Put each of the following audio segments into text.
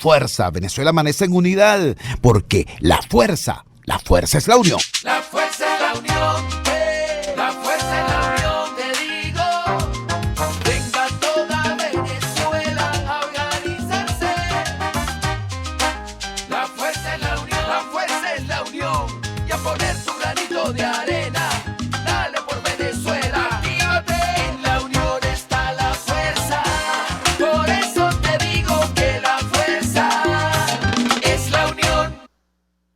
fuerza. Venezuela amanece en unidad, porque la fuerza es la unión. La fuerza es la unión, la fuerza es la unión, te digo. Venga toda Venezuela a organizarse. La fuerza es la unión, la fuerza es la unión. Y a poner tu granito de arena, dale por Venezuela. Actívate, en la unión está la fuerza. Por eso te digo que la fuerza es la unión.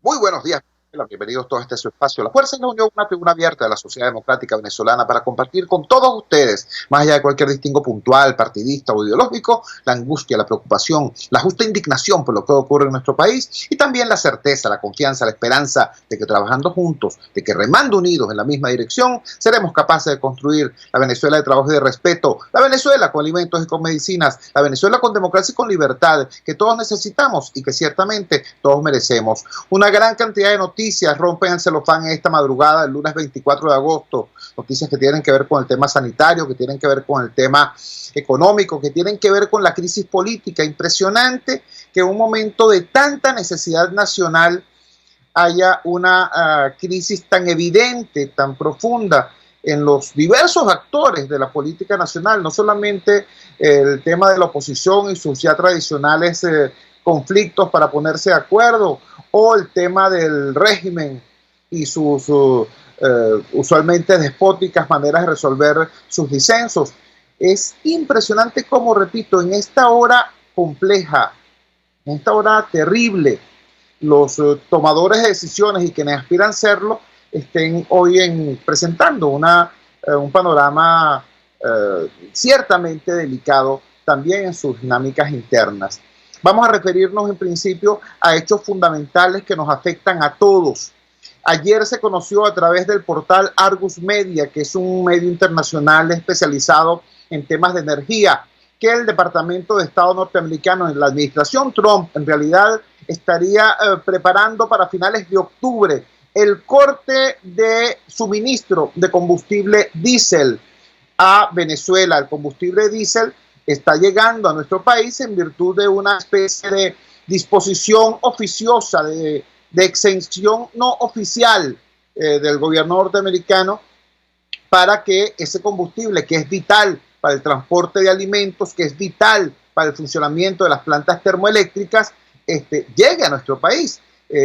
Muy buenos días. Bienvenidos todos a este su espacio. La Fuerza en la Unión, una tribuna abierta de la sociedad democrática venezolana para compartir con todos ustedes, más allá de cualquier distingo puntual, partidista o ideológico, la angustia, la preocupación, la justa indignación por lo que ocurre en nuestro país y también la certeza, la confianza, la esperanza de que trabajando juntos, de que remando unidos en la misma dirección, seremos capaces de construir la Venezuela de trabajo y de respeto, la Venezuela con alimentos y con medicinas, la Venezuela con democracia y con libertad, que todos necesitamos y que ciertamente todos merecemos. Una gran cantidad de noticias rompen el celofán esta madrugada, el lunes 24 de agosto, noticias que tienen que ver con el tema sanitario, que tienen que ver con el tema económico, que tienen que ver con la crisis política. Impresionante que en un momento de tanta necesidad nacional haya una crisis tan evidente, tan profunda en los diversos actores de la política nacional, no solamente el tema de la oposición y sus ya tradicionales conflictos para ponerse de acuerdo, o el tema del régimen y sus usualmente despóticas maneras de resolver sus disensos. Es impresionante cómo, repito, en esta hora compleja, en esta hora terrible, los tomadores de decisiones y quienes aspiran a serlo estén hoy presentando un panorama ciertamente delicado también en sus dinámicas internas. Vamos a referirnos en principio a hechos fundamentales que nos afectan a todos. Ayer se conoció a través del portal Argus Media, que es un medio internacional especializado en temas de energía, que el Departamento de Estado norteamericano en la administración Trump en realidad estaría preparando para finales de octubre el corte de suministro de combustible diésel a Venezuela. El combustible diésel está llegando a nuestro país en virtud de una especie de disposición oficiosa, de exención no oficial del gobierno norteamericano para que ese combustible, que es vital para el transporte de alimentos, que es vital para el funcionamiento de las plantas termoeléctricas, llegue a nuestro país.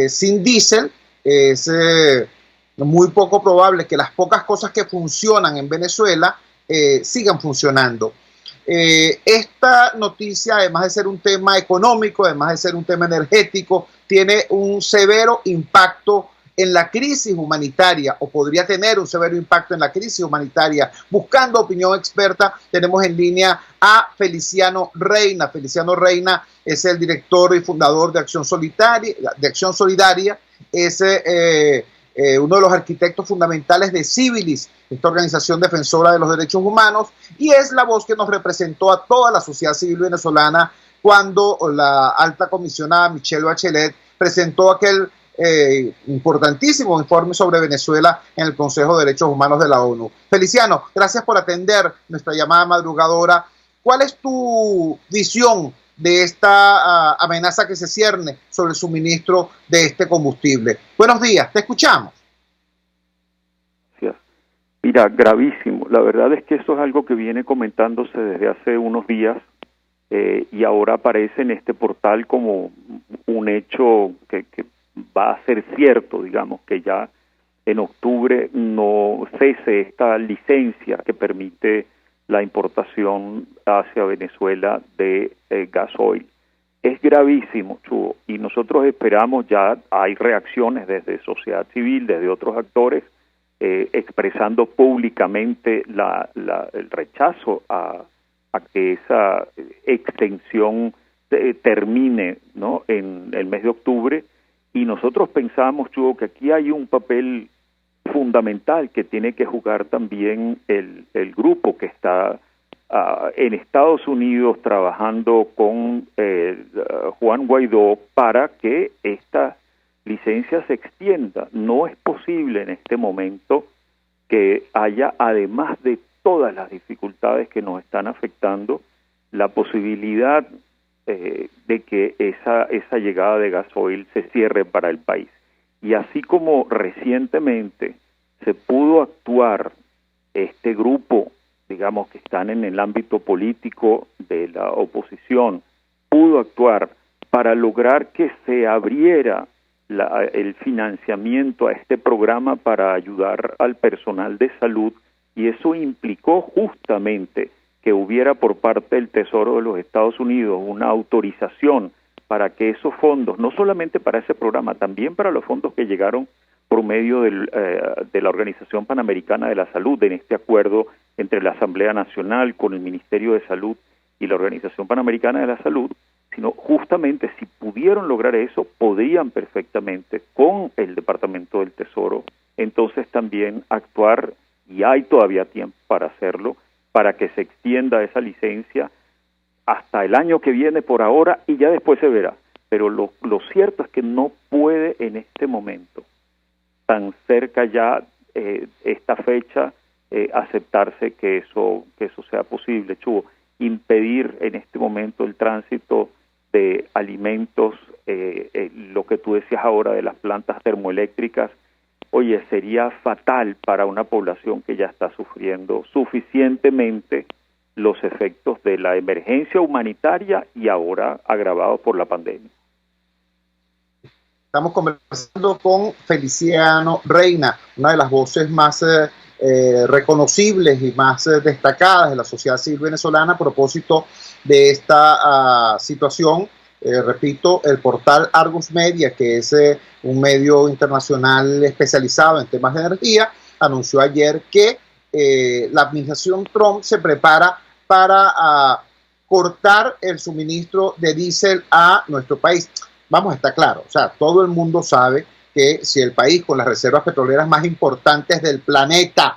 Sin diésel es muy poco probable que las pocas cosas que funcionan en Venezuela sigan funcionando. Esta noticia, además de ser un tema económico, además de ser un tema energético, tiene un severo impacto en la crisis humanitaria, o podría tener un severo impacto en la crisis humanitaria. Buscando opinión experta, tenemos en línea a Feliciano Reina. Feliciano Reina es el director y fundador de Acción Solidaria, es uno de los arquitectos fundamentales de Civilis, esta organización defensora de los derechos humanos, y es la voz que nos representó a toda la sociedad civil venezolana cuando la alta comisionada Michelle Bachelet presentó aquel importantísimo informe sobre Venezuela en el Consejo de Derechos Humanos de la ONU. Feliciano, gracias por atender nuestra llamada madrugadora. ¿Cuál es tu visión de esta amenaza que se cierne sobre el suministro de este combustible? Buenos días, te escuchamos. Mira, gravísimo. La verdad es que eso es algo que viene comentándose desde hace unos días y ahora aparece en este portal como un hecho que va a ser cierto, digamos, que ya en octubre no cese esta licencia que permite la importación hacia Venezuela de gasoil. Es gravísimo, Chugo, y nosotros esperamos, ya hay reacciones desde sociedad civil, desde otros actores, expresando públicamente el rechazo a que esa extensión termine, ¿no?, en el mes de octubre, y nosotros pensamos, Chugo, que aquí hay un papel fundamental que tiene que jugar también el grupo que está en Estados Unidos trabajando con Juan Guaidó para que esta licencia se extienda. No es posible en este momento que haya, además de todas las dificultades que nos están afectando, la posibilidad de que esa llegada de gasoil se cierre para el país. Y así como recientemente se pudo actuar este grupo, digamos, que están en el ámbito político de la oposición, pudo actuar para lograr que se abriera el financiamiento a este programa para ayudar al personal de salud, y eso implicó justamente que hubiera por parte del Tesoro de los Estados Unidos una autorización para que esos fondos, no solamente para ese programa, también para los fondos que llegaron por medio de la Organización Panamericana de la Salud, en este acuerdo entre la Asamblea Nacional con el Ministerio de Salud y la Organización Panamericana de la Salud, sino justamente si pudieron lograr eso, podrían perfectamente con el Departamento del Tesoro entonces también actuar, y hay todavía tiempo para hacerlo, para que se extienda esa licencia hasta el año que viene por ahora, y ya después se verá. Pero lo cierto es que no puede en este momento, tan cerca ya esta fecha, aceptarse que eso sea posible. Chubo, impedir en este momento el tránsito de alimentos, lo que tú decías ahora de las plantas termoeléctricas, oye, sería fatal para una población que ya está sufriendo suficientemente los efectos de la emergencia humanitaria y ahora agravado por la pandemia. Estamos conversando con Feliciano Reina, una de las voces más reconocibles y más destacadas de la sociedad civil venezolana a propósito de esta situación. Repito, el portal Argus Media, que es un medio internacional especializado en temas de energía, anunció ayer que la administración Trump se prepara para cortar el suministro de diésel a nuestro país. Vamos a estar claros, o sea, todo el mundo sabe que si el país con las reservas petroleras más importantes del planeta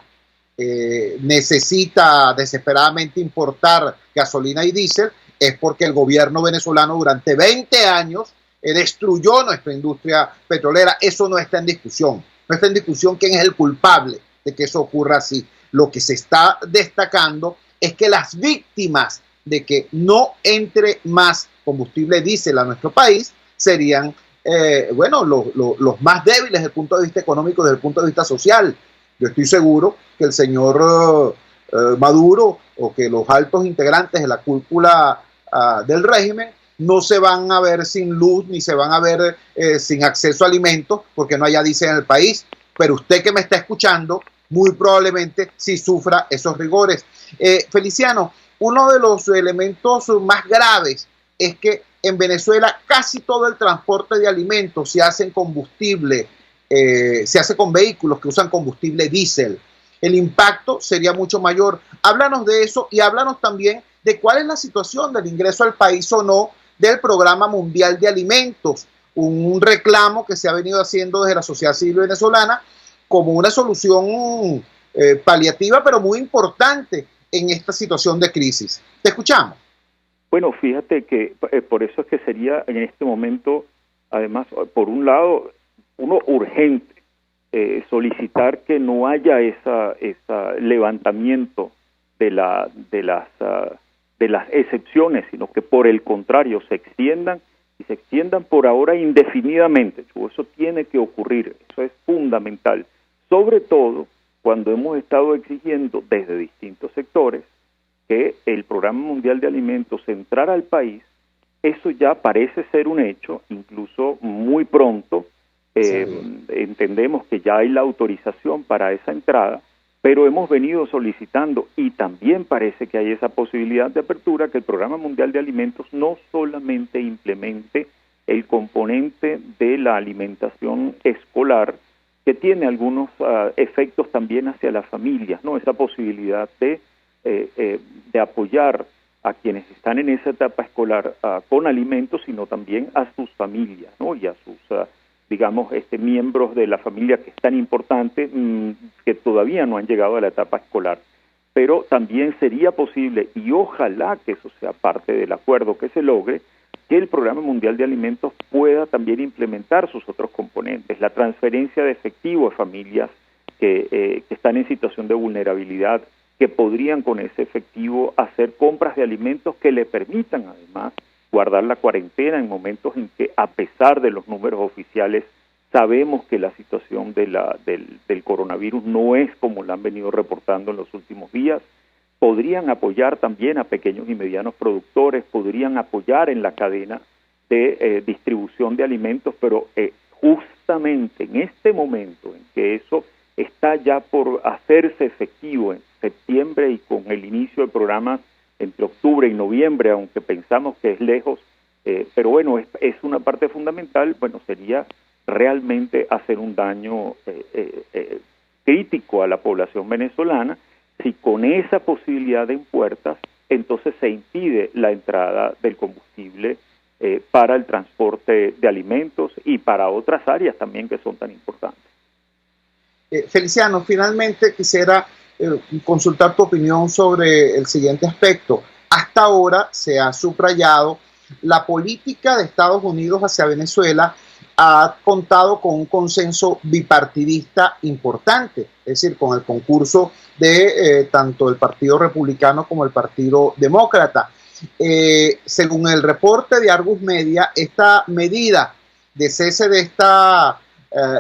necesita desesperadamente importar gasolina y diésel, es porque el gobierno venezolano durante 20 años destruyó nuestra industria petrolera. Eso no está en discusión. No está en discusión quién es el culpable de que eso ocurra así. Lo que se está destacando es que las víctimas de que no entre más combustible diésel a nuestro país serían, los más débiles desde el punto de vista económico, desde el punto de vista social. Yo estoy seguro que el señor Maduro o que los altos integrantes de la cúpula del régimen no se van a ver sin luz ni se van a ver sin acceso a alimentos porque no haya diésel en el país, pero usted que me está escuchando muy probablemente sí sufra esos rigores. Feliciano, uno de los elementos más graves es que en Venezuela casi todo el transporte de alimentos se hace en combustible, se hace con vehículos que usan combustible diésel. El impacto sería mucho mayor. Háblanos de eso y háblanos también de cuál es la situación del ingreso al país o no del Programa Mundial de Alimentos, un reclamo que se ha venido haciendo desde la sociedad civil venezolana como una solución paliativa, pero muy importante en esta situación de crisis. Te escuchamos. Bueno, fíjate que por eso es que sería en este momento, además, por un lado, urgente, solicitar que no haya ese levantamiento de las excepciones, sino que por el contrario se extiendan y se extiendan por ahora indefinidamente. Eso tiene que ocurrir, eso es fundamental, sobre todo cuando hemos estado exigiendo desde distintos sectores que el Programa Mundial de Alimentos entrara al país. Eso ya parece ser un hecho, incluso muy pronto. Entendemos que ya hay la autorización para esa entrada, pero hemos venido solicitando, y también parece que hay esa posibilidad de apertura, que el Programa Mundial de Alimentos no solamente implemente el componente de la alimentación escolar, que tiene algunos efectos también hacia las familias, ¿no? Esa posibilidad de apoyar a quienes están en esa etapa escolar con alimentos, sino también a sus familias, ¿no? Y a sus miembros de la familia, que es tan importante, que todavía no han llegado a la etapa escolar. Pero también sería posible, y ojalá que eso sea parte del acuerdo que se logre, que el Programa Mundial de Alimentos pueda también implementar sus otros componentes, la transferencia de efectivo a familias que están en situación de vulnerabilidad, que podrían con ese efectivo hacer compras de alimentos que le permitan además guardar la cuarentena en momentos en que, a pesar de los números oficiales, sabemos que la situación del coronavirus no es como la han venido reportando en los últimos días. Podrían apoyar también a pequeños y medianos productores, podrían apoyar en la cadena de distribución de alimentos, pero justamente en este momento en que eso está ya por hacerse efectivo en septiembre y con el inicio de programas entre octubre y noviembre, aunque pensamos que es lejos, pero bueno, es una parte fundamental, bueno, sería realmente hacer un daño crítico a la población venezolana si con esa posibilidad en puertas, entonces se impide la entrada del combustible para el transporte de alimentos y para otras áreas también que son tan importantes. Feliciano, finalmente quisiera consultar tu opinión sobre el siguiente aspecto. Hasta ahora se ha subrayado la política de Estados Unidos hacia Venezuela ha contado con un consenso bipartidista importante, es decir, con el concurso de tanto el Partido Republicano como el Partido Demócrata. Según el reporte de Argus Media, esta medida de cese de esta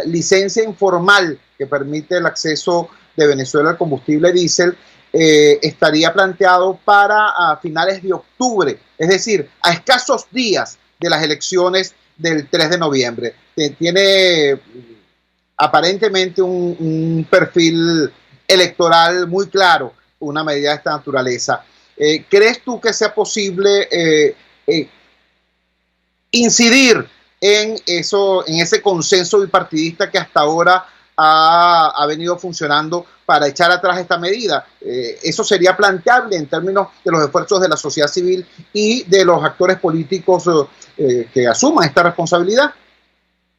licencia informal que permite el acceso de Venezuela al combustible diésel estaría planteado para finales de octubre, es decir, a escasos días de las elecciones del 3 de noviembre. Tiene aparentemente un perfil electoral muy claro, una medida de esta naturaleza. ¿Crees tú que sea posible incidir en ese consenso bipartidista que hasta ahora ha venido funcionando para echar atrás esta medida? ¿Eso sería planteable en términos de los esfuerzos de la sociedad civil y de los actores políticos que asuman esta responsabilidad?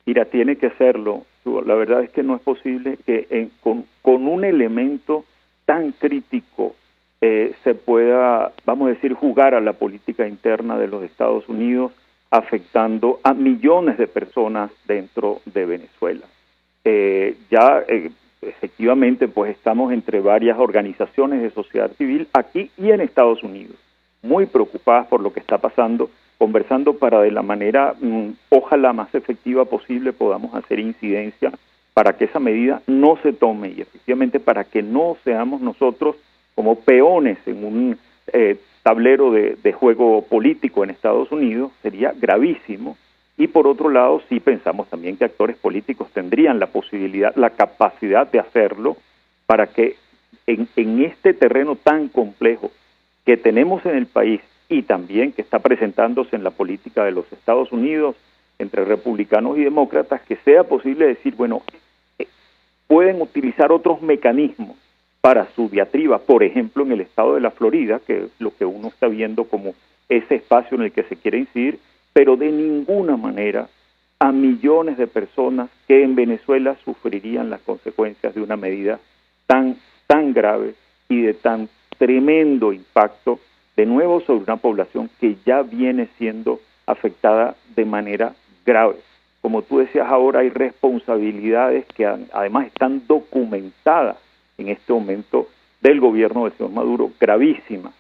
Mira, tiene que serlo. La verdad es que no es posible que con un elemento tan crítico se pueda, vamos a decir, jugar a la política interna de los Estados Unidos, afectando a millones de personas dentro de Venezuela. Efectivamente, pues estamos entre varias organizaciones de sociedad civil aquí y en Estados Unidos, muy preocupadas por lo que está pasando, conversando para de la manera, ojalá más efectiva posible, podamos hacer incidencia para que esa medida no se tome y efectivamente para que no seamos nosotros como peones en un tablero de juego político en Estados Unidos. Sería gravísimo. Y por otro lado, sí pensamos también que actores políticos tendrían la posibilidad, la capacidad de hacerlo para que en este terreno tan complejo que tenemos en el país y también que está presentándose en la política de los Estados Unidos entre republicanos y demócratas, que sea posible decir, bueno, pueden utilizar otros mecanismos para su diatriba, por ejemplo, en el estado de la Florida, que es lo que uno está viendo como ese espacio en el que se quiere incidir, pero de ninguna manera a millones de personas que en Venezuela sufrirían las consecuencias de una medida tan grave y de tan tremendo impacto, de nuevo sobre una población que ya viene siendo afectada de manera grave. Como tú decías, ahora hay responsabilidades que además están documentadas en este momento del gobierno del señor Maduro, gravísimas,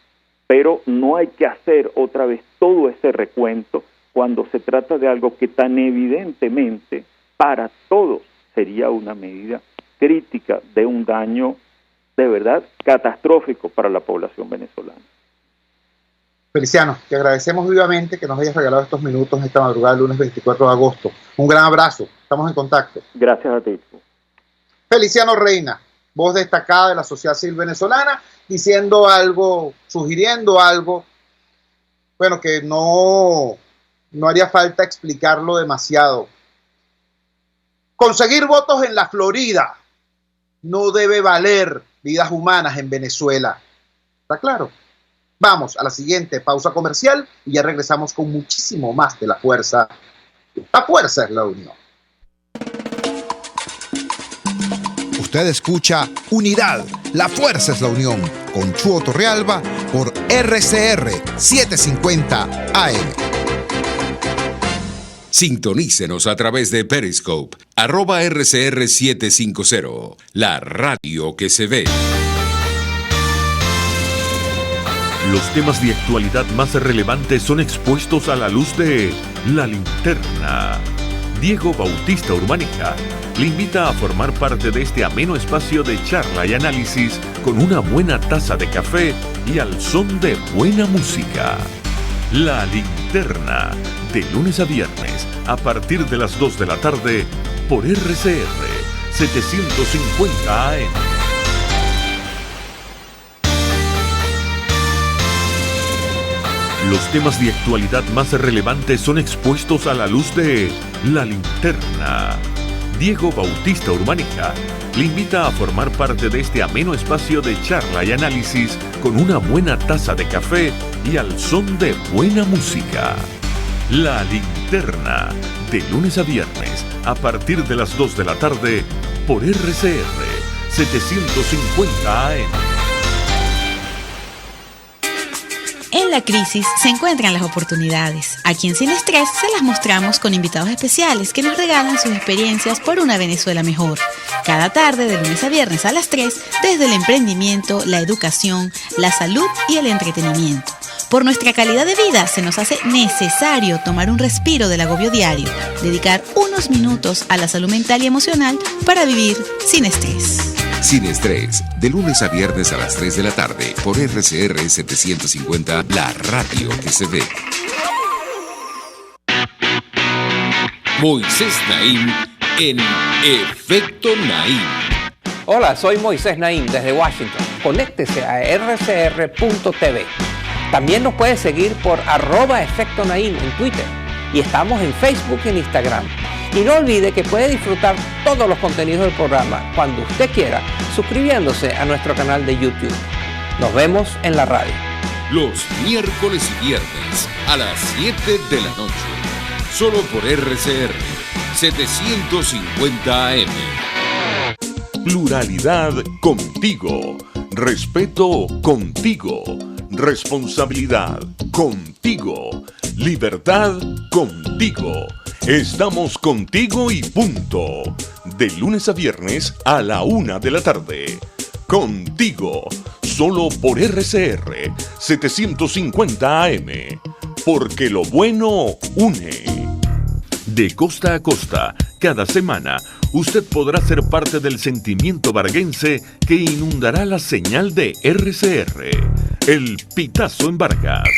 pero no hay que hacer otra vez todo ese recuento cuando se trata de algo que tan evidentemente para todos sería una medida crítica de un daño de verdad catastrófico para la población venezolana. Feliciano, te agradecemos vivamente que nos hayas regalado estos minutos esta madrugada del lunes 24 de agosto. Un gran abrazo, estamos en contacto. Gracias a ti. Feliciano Reina, voz destacada de la sociedad civil venezolana, diciendo algo, sugiriendo algo, bueno, que no haría falta explicarlo demasiado. Conseguir votos en la Florida no debe valer vidas humanas en Venezuela. ¿Está claro? Vamos a la siguiente pausa comercial y ya regresamos con muchísimo más de La Fuerza. La fuerza es la unión. Usted escucha Unidad, la fuerza es la unión, con Chuo Torrealba por RCR 750 AM. Sintonícenos a través de Periscope, @RCR750, la radio que se ve. Los temas de actualidad más relevantes son expuestos a la luz de La Linterna. Diego Bautista Urbaneja le invita a formar parte de este ameno espacio de charla y análisis con una buena taza de café y al son de buena música. La Linterna, de lunes a viernes, a partir de las 2 de la tarde, por RCR 750 AM. Los temas de actualidad más relevantes son expuestos a la luz de La Linterna. Diego Bautista Urbaneja le invita a formar parte de este ameno espacio de charla y análisis con una buena taza de café y al son de buena música. La Linterna, de lunes a viernes, a partir de las 2 de la tarde, por RCR 750 AM. En la crisis se encuentran las oportunidades. Aquí en Sin Estrés se las mostramos con invitados especiales que nos regalan sus experiencias por una Venezuela mejor. Cada tarde, de lunes a viernes a las 3, desde el emprendimiento, la educación, la salud y el entretenimiento. Por nuestra calidad de vida se nos hace necesario tomar un respiro del agobio diario, dedicar unos minutos a la salud mental y emocional para vivir sin estrés. Sin Estrés, de lunes a viernes a las 3 de la tarde, por RCR 750, la radio que se ve. Moisés Naim en Efecto Naim. Hola, soy Moisés Naim desde Washington. Conéctese a rcr.tv. También nos puede seguir por @Efecto Naim en Twitter. Y estamos en Facebook y en Instagram. Y no olvide que puede disfrutar todos los contenidos del programa cuando usted quiera, suscribiéndose a nuestro canal de YouTube. Nos vemos en la radio. Los miércoles y viernes a las 7 de la noche. Solo por RCR 750 AM. Pluralidad contigo. Respeto contigo. Responsabilidad contigo. Libertad contigo. Estamos contigo y punto. De lunes a viernes a la 1 de la tarde. Contigo. Solo por RCR 750 AM. Porque lo bueno une. De costa a costa, cada semana, usted podrá ser parte del sentimiento varguense que inundará la señal de RCR. El Pitazo en Vargas.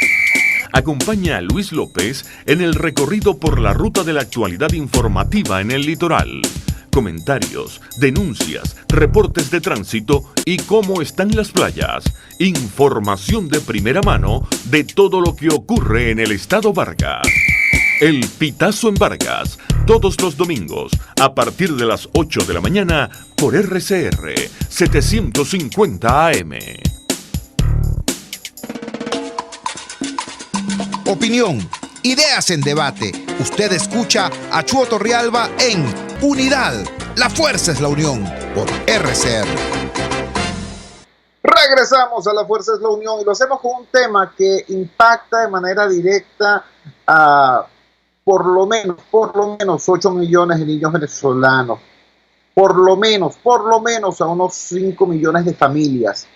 Acompaña a Luis López en el recorrido por la ruta de la actualidad informativa en el litoral. Comentarios, denuncias, reportes de tránsito y cómo están las playas. Información de primera mano de todo lo que ocurre en el estado Vargas. El Pitazo en Vargas, todos los domingos, a partir de las 8 de la mañana, por RCR 750 AM. Opinión, ideas en debate. Usted escucha a Chuo Torrealba en Unidad. La fuerza es la unión, por RCR. Regresamos a La Fuerza es la Unión y lo hacemos con un tema que impacta de manera directa a por lo menos 8 millones de niños venezolanos. Por lo menos a unos 5 millones de familias.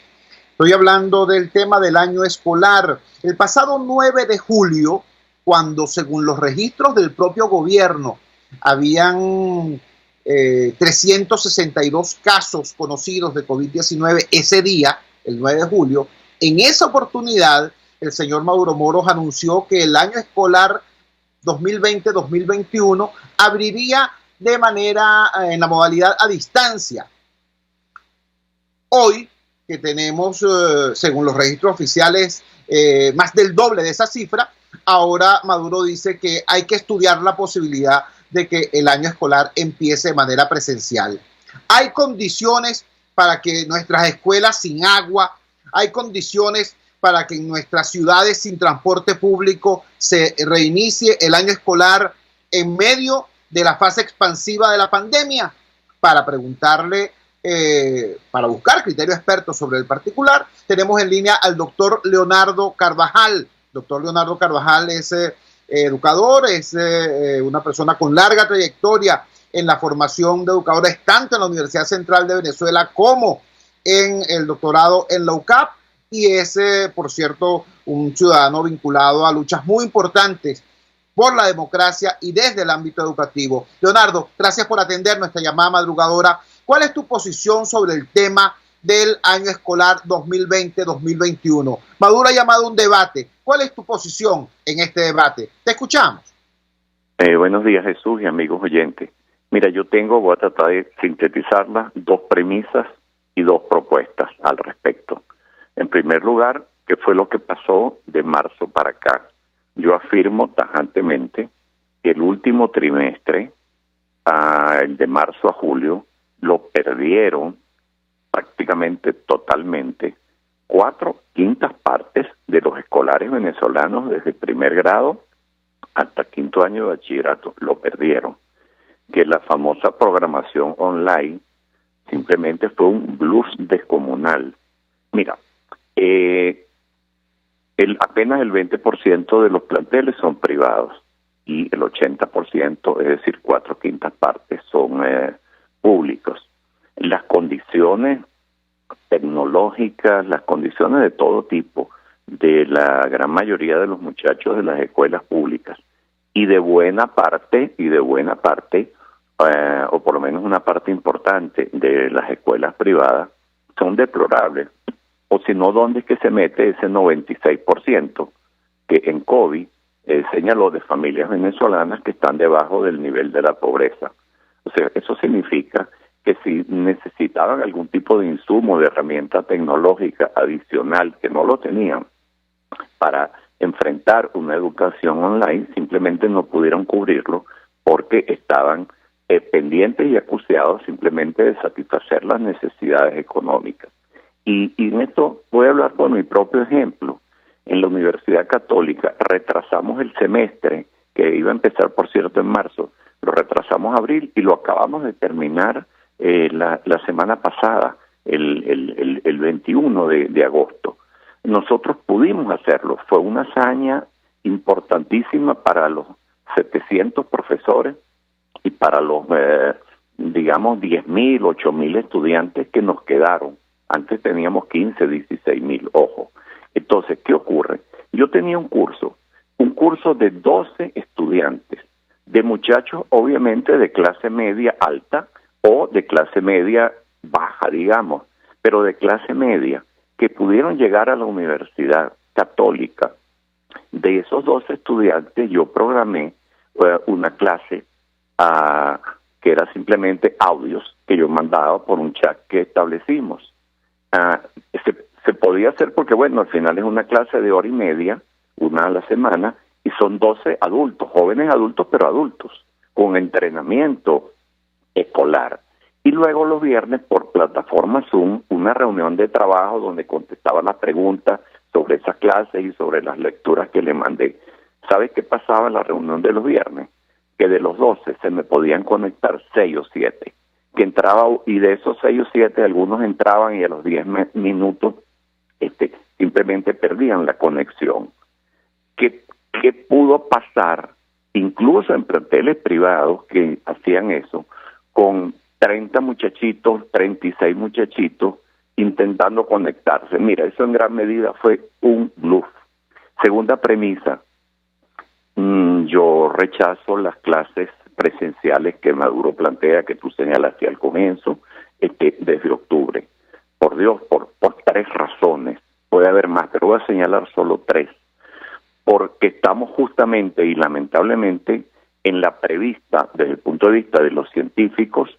Estoy hablando del tema del año escolar. El pasado 9 de julio, cuando según los registros del propio gobierno, habían 362 casos conocidos de COVID-19 ese día, el 9 de julio, en esa oportunidad, el señor Mauro Moros anunció que el año escolar 2020-2021 abriría de manera, en la modalidad a distancia. Hoy, que tenemos, según los registros oficiales, más del doble de esa cifra, ahora Maduro dice que hay que estudiar la posibilidad de que el año escolar empiece de manera presencial. Hay condiciones para que nuestras escuelas sin agua, hay condiciones para que en nuestras ciudades sin transporte público se reinicie el año escolar en medio de la fase expansiva de la pandemia. Para preguntarle, para buscar criterio experto sobre el particular, tenemos en línea al doctor Leonardo Carvajal. Doctor Leonardo Carvajal es educador, es una persona con larga trayectoria en la formación de educadores, tanto en la Universidad Central de Venezuela como en el doctorado en la UCAP. y es, por cierto, un ciudadano vinculado a luchas muy importantes por la democracia y desde el ámbito educativo. Leonardo, gracias por atender nuestra llamada madrugadora. ¿Cuál es tu posición sobre el tema del año escolar 2020-2021? Maduro ha llamado a un debate. ¿Cuál es tu posición en este debate? Te escuchamos. Buenos días, Jesús y amigos oyentes. Mira, voy a tratar de sintetizarlas, 2 premisas y 2 propuestas al respecto. En primer lugar, ¿qué fue lo que pasó de marzo para acá? Yo afirmo tajantemente que el último trimestre, el de marzo a julio, lo perdieron prácticamente totalmente 4/5 partes de los escolares venezolanos desde primer grado hasta 5º año de bachillerato. Lo perdieron. Que la famosa programación online simplemente fue un bluff descomunal. Mira, apenas el 20% de los planteles son privados y el 80%, es decir, 4/5 partes, son públicos. Las condiciones tecnológicas, las condiciones de todo tipo de la gran mayoría de los muchachos de las escuelas públicas y de buena parte, o por lo menos una parte importante de las escuelas privadas, son deplorables. O si no, ¿dónde es que se mete ese 96% que en COVID señaló de familias venezolanas que están debajo del nivel de la pobreza? O sea, eso significa que si necesitaban algún tipo de insumo, de herramienta tecnológica adicional que no lo tenían para enfrentar una educación online, simplemente no pudieron cubrirlo porque estaban pendientes y acuciados simplemente de satisfacer las necesidades económicas. Y en esto voy a hablar por mi propio ejemplo. En la Universidad Católica retrasamos el semestre, que iba a empezar, por cierto, en marzo, lo retrasamos a abril y lo acabamos de terminar la semana pasada, el 21 de agosto. Nosotros pudimos hacerlo. Fue una hazaña importantísima para los 700 profesores y para los, 10.000, 8.000 estudiantes que nos quedaron. Antes teníamos 15, 16.000, ojo. Entonces, ¿qué ocurre? Yo tenía un curso de 12 estudiantes, de muchachos obviamente de clase media alta o de clase media baja, digamos, pero de clase media, que pudieron llegar a la Universidad Católica. De esos 12 estudiantes yo programé una clase que era simplemente audios que yo mandaba por un chat que establecimos. Se podía hacer porque, bueno, al final es una clase de 1h30, una a la semana, y son 12 adultos, jóvenes adultos, pero adultos, con entrenamiento escolar. Y luego los viernes, por plataforma Zoom, una reunión de trabajo donde contestaba las preguntas sobre esas clases y sobre las lecturas que le mandé. ¿Sabes qué pasaba en la reunión de los viernes? Que de los 12 se me podían conectar 6 o 7. Que entraba, y de esos 6 o 7 algunos entraban y a los 10 minutos simplemente perdían la conexión. ¿Qué pudo pasar incluso en planteles privados que hacían eso con 30 muchachitos, 36 muchachitos intentando conectarse? Mira, eso en gran medida fue un bluff. Segunda premisa, yo rechazo las clases presenciales que Maduro plantea, que tú señalaste al comienzo, desde octubre. Por Dios, por 3 razones. Puede haber más, pero voy a señalar solo 3. Porque estamos justamente y lamentablemente en la prevista, desde el punto de vista de los científicos,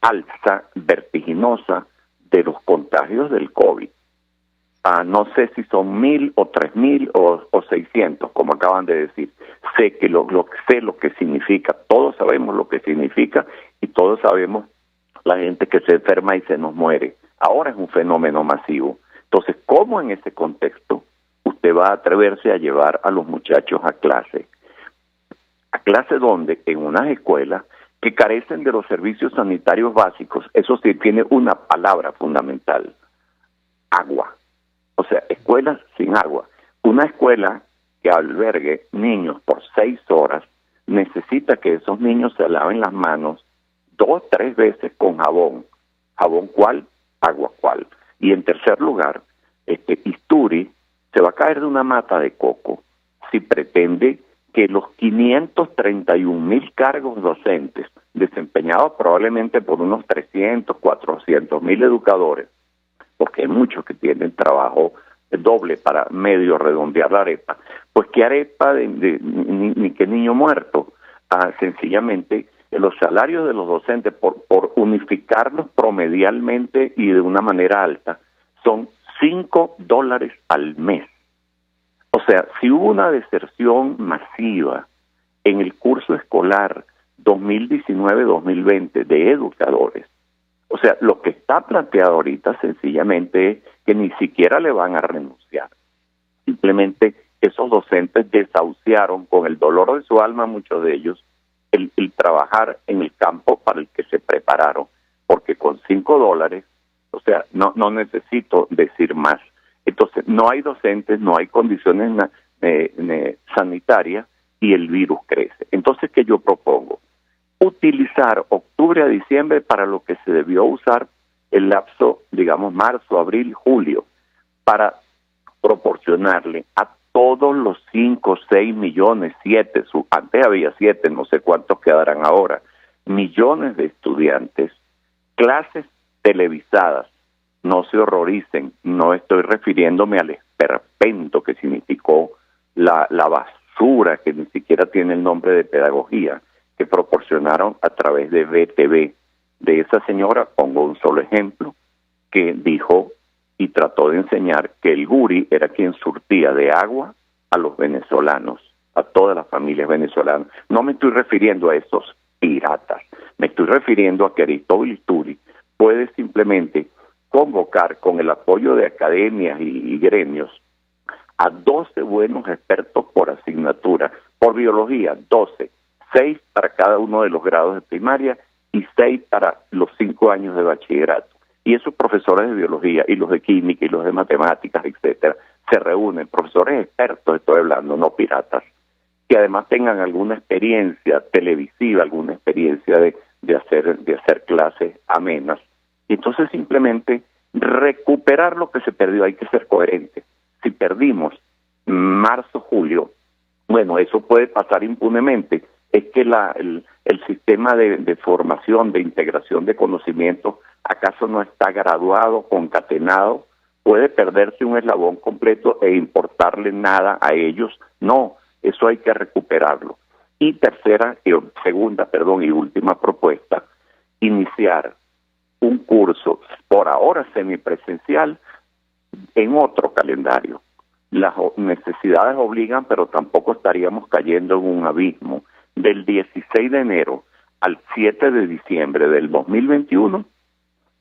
alza vertiginosa de los contagios del COVID. No sé si son 1.000 o 3.000 o 600, como acaban de decir. Sé lo que significa, todos sabemos lo que significa y todos sabemos la gente que se enferma y se nos muere. Ahora es un fenómeno masivo. Entonces, ¿cómo en ese contexto usted va a atreverse a llevar a los muchachos a clase? A clase donde en unas escuelas que carecen de los servicios sanitarios básicos, eso sí tiene una palabra fundamental: agua. O sea, escuelas sin agua. Una escuela que albergue niños por 6 horas necesita que esos niños se laven las manos 2, 3 veces con jabón. ¿Jabón cuál? Agua cuál. Y en tercer lugar, Isturi se va a caer de una mata de coco si pretende que los 531,000 cargos docentes desempeñados probablemente por unos 300, 400,000 educadores, porque hay muchos que tienen trabajo doble para medio redondear la arepa, pues que arepa ni que niño muerto. Sencillamente los salarios de los docentes por unificarlos promedialmente y de una manera alta son $5 al mes. O sea, si hubo una deserción masiva en el curso escolar 2019-2020 de educadores, o sea, lo que está planteado ahorita sencillamente es que ni siquiera le van a renunciar. Simplemente esos docentes desahuciaron con el dolor de su alma, muchos de ellos, el trabajar en el campo para el que se prepararon, porque con $5, o sea, no necesito decir más. Entonces, no hay docentes, no hay condiciones sanitarias y el virus crece. Entonces, ¿qué yo propongo? Utilizar octubre a diciembre para lo que se debió usar el lapso, digamos, marzo, abril, julio, para proporcionarle a todos los 5, 6 millones, 7, antes había 7, no sé cuántos quedarán ahora, millones de estudiantes, clases televisadas. No se horroricen, no estoy refiriéndome al esperpento que significó la basura que ni siquiera tiene el nombre de pedagogía que proporcionaron a través de BTV. De esa señora pongo un solo ejemplo, que dijo y trató de enseñar que el Guri era quien surtía de agua a los venezolanos, a todas las familias venezolanas. No me estoy refiriendo a esos piratas, me estoy refiriendo a que Aristóbulo Isturi puede simplemente convocar con el apoyo de academias y gremios a 12 buenos expertos por asignatura, por biología, 12, 6 para cada uno de los grados de primaria y 6 para los 5 años de bachillerato. Y esos profesores de biología y los de química y los de matemáticas, etcétera, se reúnen, profesores expertos, estoy hablando, no piratas, que además tengan alguna experiencia televisiva, alguna experiencia de hacer clases amenas. Y entonces simplemente recuperar lo que se perdió. Hay que ser coherente. Si perdimos marzo, julio, bueno, eso puede pasar impunemente. Es que el sistema de formación, de integración de conocimientos, ¿acaso no está graduado, concatenado? ¿Puede perderse un eslabón completo e importarle nada a ellos? No, eso hay que recuperarlo. Y segunda y última propuesta, iniciar un curso, por ahora semipresencial, en otro calendario. Las necesidades obligan, pero tampoco estaríamos cayendo en un abismo. Del 16 de enero al 7 de diciembre del 2021,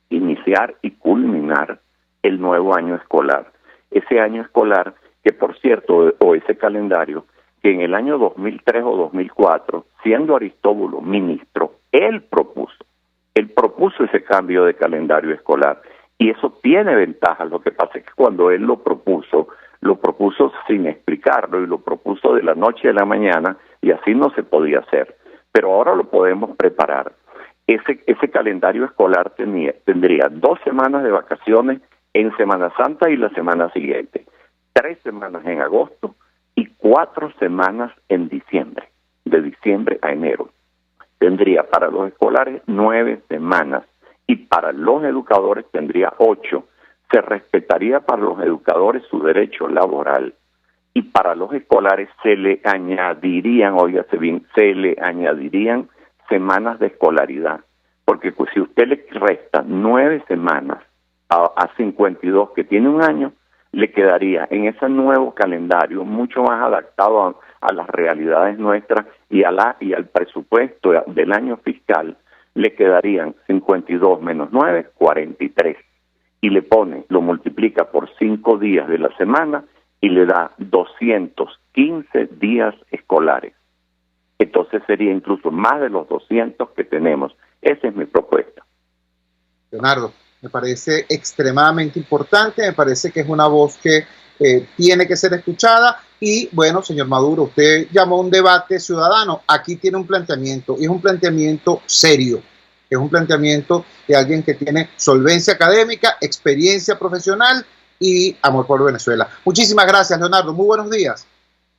iniciar y culminar el nuevo año escolar. Ese año escolar que, por cierto, o ese calendario, que en el año 2003 o 2004, siendo Aristóbulo ministro, él propuso ese cambio de calendario escolar, y eso tiene ventajas. Lo que pasa es que cuando él lo propuso sin explicarlo, y lo propuso de la noche a la mañana, y así no se podía hacer. Pero ahora lo podemos preparar. Ese calendario escolar tendría 2 semanas de vacaciones en Semana Santa y la semana siguiente, 3 semanas en agosto y 4 semanas en diciembre, de diciembre a enero. Tendría para los escolares 9 semanas y para los educadores tendría 8. Se respetaría para los educadores su derecho laboral, y para los escolares se le añadirían, óigase bien, semanas de escolaridad, porque pues, si usted le resta 9 semanas a 52 que tiene un año, le quedaría en ese nuevo calendario mucho más adaptado a las realidades nuestras y al presupuesto del año fiscal, le quedarían 52 menos 9, 43. Y lo multiplica por 5 días de la semana y le da 215 días escolares. Entonces sería incluso más de los 200 que tenemos. Esa es mi propuesta. Leonardo, me parece extremadamente importante, me parece que es una voz que tiene que ser escuchada. Y bueno, señor Maduro, usted llamó a un debate ciudadano. Aquí tiene un planteamiento, y es un planteamiento serio. Es un planteamiento de alguien que tiene solvencia académica, experiencia profesional y amor por Venezuela. Muchísimas gracias, Leonardo. Muy buenos días.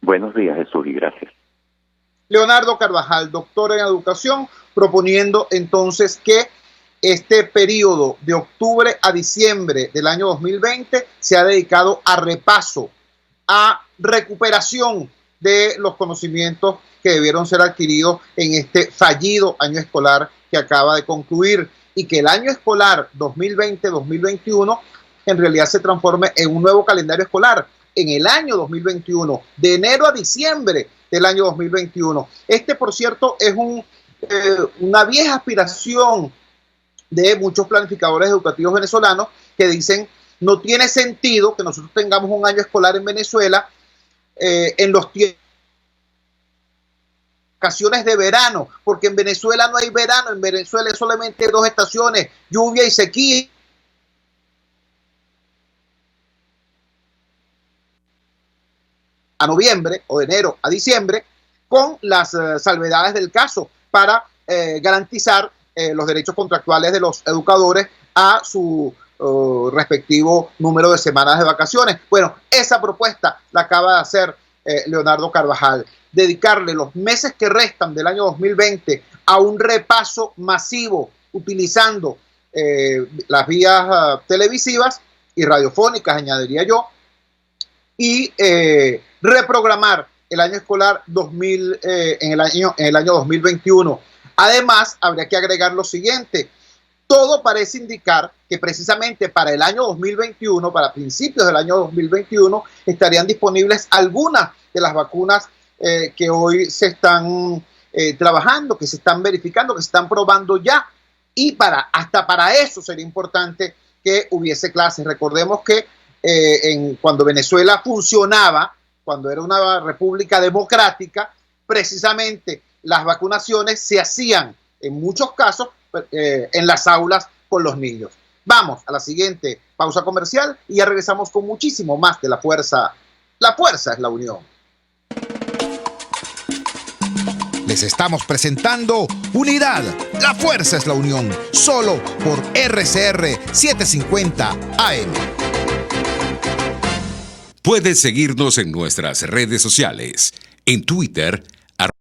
Buenos días, Jesús, y gracias. Leonardo Carvajal, doctor en educación, proponiendo entonces que este periodo de octubre a diciembre del año 2020 se ha dedicado a repaso, a recuperación de los conocimientos que debieron ser adquiridos en este fallido año escolar que acaba de concluir, y que el año escolar 2020-2021 en realidad se transforme en un nuevo calendario escolar en el año 2021, de enero a diciembre del año 2021. Este, por cierto, es una vieja aspiración de muchos planificadores educativos venezolanos que dicen: no tiene sentido que nosotros tengamos un año escolar en Venezuela en los vacaciones de verano, porque en Venezuela no hay verano, en Venezuela hay solamente 2 estaciones, lluvia y sequía. A noviembre o de enero a diciembre, con las salvedades del caso para garantizar los derechos contractuales de los educadores a su respectivo número de semanas de vacaciones. Bueno, esa propuesta la acaba de hacer Leonardo Carvajal: dedicarle los meses que restan del año 2020 a un repaso masivo utilizando las vías televisivas y radiofónicas, añadiría yo, y reprogramar el año escolar en el año 2021. Además, habría que agregar lo siguiente: todo parece indicar que precisamente para el año 2021, para principios del año 2021, estarían disponibles algunas de las vacunas que hoy se están trabajando, que se están verificando, que se están probando ya. Y hasta para eso sería importante que hubiese clases. Recordemos que cuando Venezuela funcionaba, cuando era una república democrática, precisamente las vacunaciones se hacían en muchos casos en las aulas con los niños. Vamos a la siguiente pausa comercial y ya regresamos con muchísimo más de La Fuerza. La fuerza es la unión. Les estamos presentando Unidad. La fuerza es la unión. Solo por RCR 750 AM. Puedes seguirnos en nuestras redes sociales. En Twitter,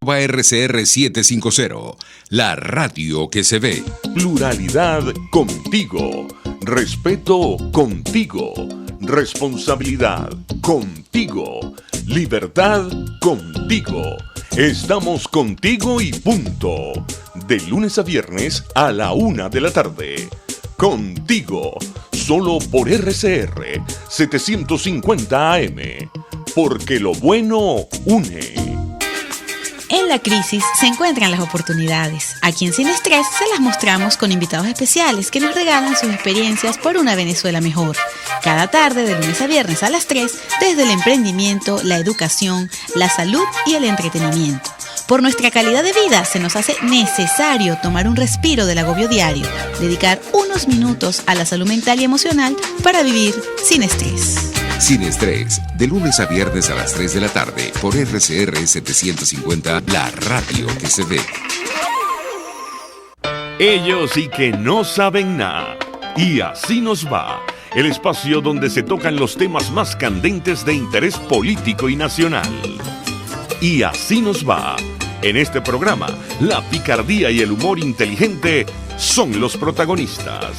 @RCR750, la radio que se ve. Pluralidad contigo. Respeto contigo. Responsabilidad contigo. Libertad contigo. Estamos contigo y punto. De lunes a viernes a la 1 de la tarde. Contigo. Solo por RCR 750 AM. Porque lo bueno une. En la crisis se encuentran las oportunidades. Aquí en Sin Estrés se las mostramos con invitados especiales que nos regalan sus experiencias por una Venezuela mejor. Cada tarde, de lunes a viernes a las 3, desde el emprendimiento, la educación, la salud y el entretenimiento. Por nuestra calidad de vida se nos hace necesario tomar un respiro del agobio diario, dedicar unos minutos a la salud mental y emocional para vivir sin estrés. Sin Estrés, de lunes a viernes a las 3 de la tarde, por RCR 750, la radio que se ve. Ellos sí que no saben nada. Y así nos va. El espacio donde se tocan los temas más candentes de interés político y nacional. Y así nos va. En este programa, la picardía y el humor inteligente son los protagonistas.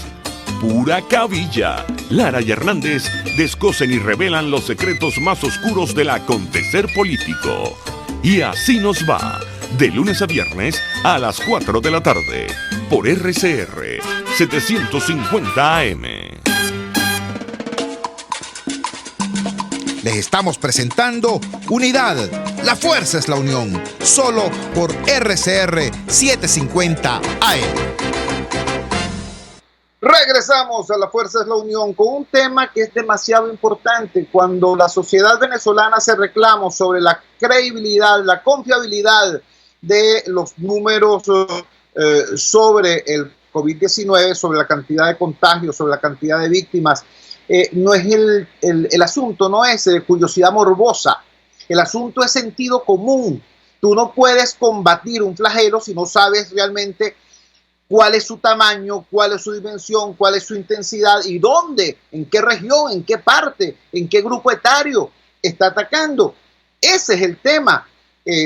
Pura cabilla. Lara y Hernández descosen y revelan los secretos más oscuros del acontecer político. Y así nos va. De lunes a viernes a las 4 de la tarde. Por RCR 750 AM. Les estamos presentando Unidad. La fuerza es la unión. Solo por RCR 750 AM. Regresamos a La Fuerza es la Unión con un tema que es demasiado importante. Cuando la sociedad venezolana se reclama sobre la credibilidad, la confiabilidad de los números sobre el COVID-19, sobre la cantidad de contagios, sobre la cantidad de víctimas, no es el asunto, no es curiosidad morbosa. El asunto es sentido común. Tú no puedes combatir un flagelo si no sabes realmente cuál es su tamaño, cuál es su dimensión, cuál es su intensidad y dónde, en qué región, en qué parte, en qué grupo etario está atacando. Ese es el tema.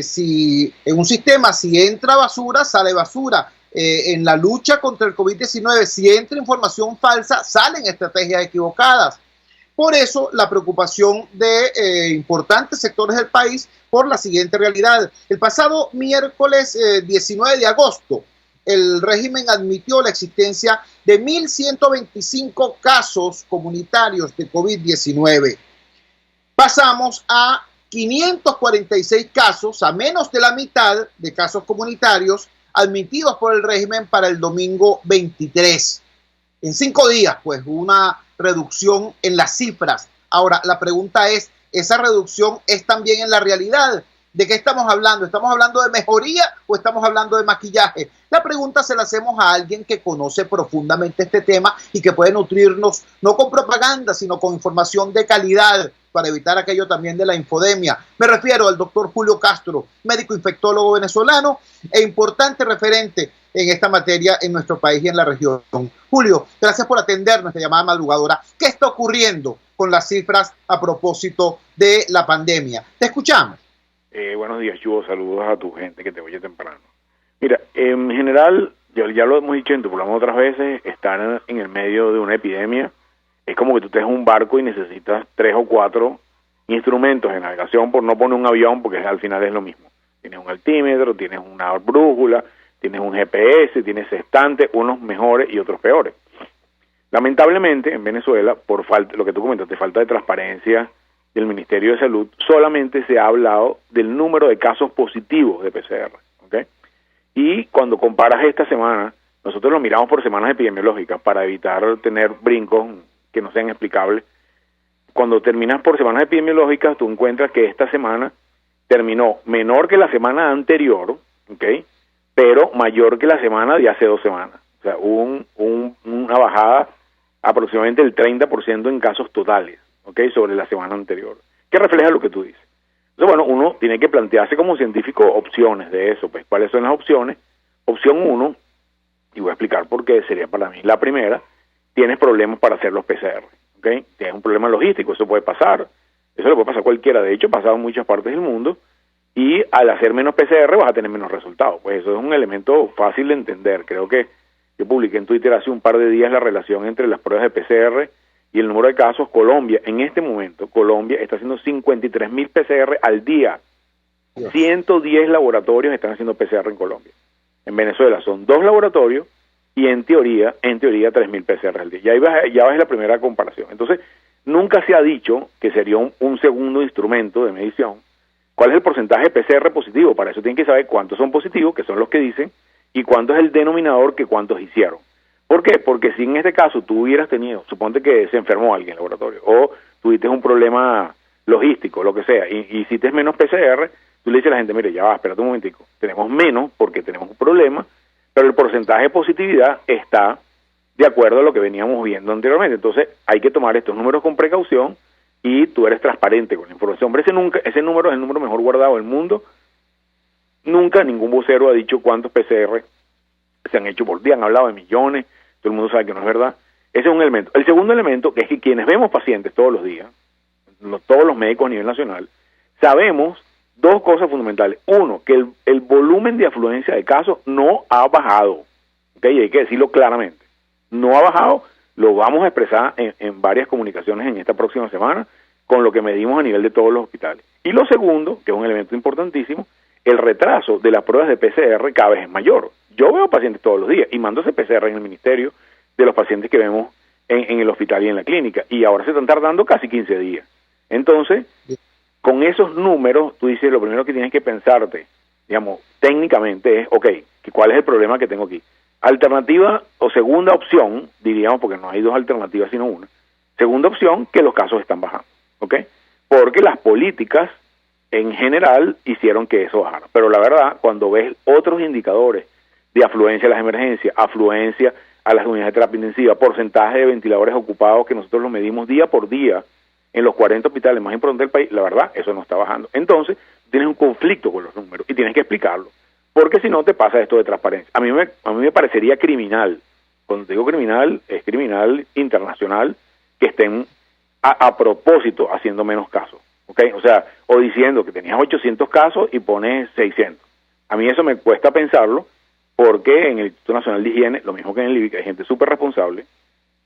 Si en un sistema, si entra basura, sale basura. En la lucha contra el COVID-19, si entra información falsa, salen estrategias equivocadas. Por eso la preocupación de importantes sectores del país por la siguiente realidad. El pasado miércoles 19 de agosto, el régimen admitió la existencia de 1.125 casos comunitarios de COVID-19. Pasamos a 546 casos, a menos de la mitad de casos comunitarios admitidos por el régimen para el domingo 23. En 5 días, pues, una reducción en las cifras. Ahora, la pregunta es, ¿esa reducción es también en la realidad? ¿De qué estamos hablando? ¿Estamos hablando de mejoría o estamos hablando de maquillaje? La pregunta se la hacemos a alguien que conoce profundamente este tema y que puede nutrirnos no con propaganda, sino con información de calidad para evitar aquello también de la infodemia. Me refiero al doctor Julio Castro, médico infectólogo venezolano e importante referente en esta materia en nuestro país y en la región. Julio, gracias por atender nuestra llamada madrugadora. ¿Qué está ocurriendo con las cifras a propósito de la pandemia? Te escuchamos. Buenos días, Chubo. Saludos a tu gente que te oye temprano. Mira, en general, ya lo hemos dicho en tu programa otras veces, estar en el medio de una epidemia es como que tú estés en un barco y necesitas 3 o 4 instrumentos de navegación, por no poner un avión, porque al final es lo mismo. Tienes un altímetro, tienes una brújula, tienes un GPS, tienes sextante, unos mejores y otros peores. Lamentablemente, en Venezuela, por falta, lo que tú comentaste, falta de transparencia del Ministerio de Salud, solamente se ha hablado del número de casos positivos de PCR, ¿okay? Y cuando comparas esta semana, nosotros lo miramos por semanas epidemiológicas para evitar tener brincos que no sean explicables. Cuando terminas por semanas epidemiológicas, tú encuentras que esta semana terminó menor que la semana anterior, ¿okay? Pero mayor que la semana de hace 2 semanas. O sea, hubo una bajada aproximadamente del 30% en casos totales, ¿okay? Sobre la semana anterior, que refleja lo que tú dices. Entonces, bueno, uno tiene que plantearse como científico opciones de eso. Pues, ¿cuáles son las opciones? Opción 1, y voy a explicar por qué sería para mí. La primera, tienes problemas para hacer los PCR, ¿okay? Tienes un problema logístico, eso puede pasar. Eso le puede pasar a cualquiera. De hecho, ha pasado en muchas partes del mundo. Y al hacer menos PCR vas a tener menos resultados. Pues eso es un elemento fácil de entender. Creo que yo publiqué en Twitter hace un par de días la relación entre las pruebas de PCR y el número de casos. Colombia, en este momento, Colombia está haciendo 53.000 PCR al día. 110 laboratorios están haciendo PCR en Colombia. En Venezuela son 2 laboratorios y en teoría 3.000 PCR al día. Ya ves la primera comparación. Entonces, nunca se ha dicho que sería un segundo instrumento de medición. ¿Cuál es el porcentaje de PCR positivo? Para eso tienen que saber cuántos son positivos, que son los que dicen, y cuánto es el denominador, que cuántos hicieron. ¿Por qué? Porque si en este caso tú hubieras tenido, suponte que se enfermó alguien en el laboratorio, o tuviste un problema logístico, lo que sea, y hiciste menos PCR, tú le dices a la gente, mire, ya va, espérate un momentico, tenemos menos porque tenemos un problema, pero el porcentaje de positividad está de acuerdo a lo que veníamos viendo anteriormente. Entonces hay que tomar estos números con precaución, y tú eres transparente con la información. Hombre, ese número es el número mejor guardado del mundo. Nunca ningún vocero ha dicho cuántos PCR se han hecho por día. Han hablado de millones, todo el mundo sabe que no es verdad. Ese es un elemento. El segundo elemento, que es que quienes vemos pacientes todos los días, todos los médicos a nivel nacional, sabemos 2 cosas fundamentales. Uno, que el volumen de afluencia de casos no ha bajado. ¿Okay? Y hay que decirlo claramente. No ha bajado. Lo vamos a expresar en varias comunicaciones en esta próxima semana, con lo que medimos a nivel de todos los hospitales. Y lo segundo, que es un elemento importantísimo, el retraso de las pruebas de PCR cada vez es mayor. Yo veo pacientes todos los días y mando ese PCR en el ministerio de los pacientes que vemos en el hospital y en la clínica, y ahora se están tardando casi 15 días. Entonces, con esos números, tú dices, lo primero que tienes que pensarte, digamos, técnicamente es, ok, ¿cuál es el problema que tengo aquí? Alternativa o segunda opción, diríamos, porque no hay 2 alternativas sino una, segunda opción, que los casos están bajando, ¿ok? Porque las políticas en general hicieron que eso bajara. Pero la verdad, cuando ves otros indicadores de afluencia a las emergencias, afluencia a las unidades de terapia intensiva, porcentaje de ventiladores ocupados, que nosotros lo medimos día por día en los 40 hospitales más importantes del país, la verdad, eso no está bajando. Entonces, tienes un conflicto con los números y tienes que explicarlo. porque si no te pasa esto de transparencia. A mí me parecería criminal, cuando digo criminal, es criminal internacional, que estén a propósito haciendo menos casos, ¿ok? O sea, o diciendo que tenías 800 casos y pones 600. A mí eso me cuesta pensarlo, porque en el Instituto Nacional de Higiene, lo mismo que en el IBIC, hay gente súper responsable,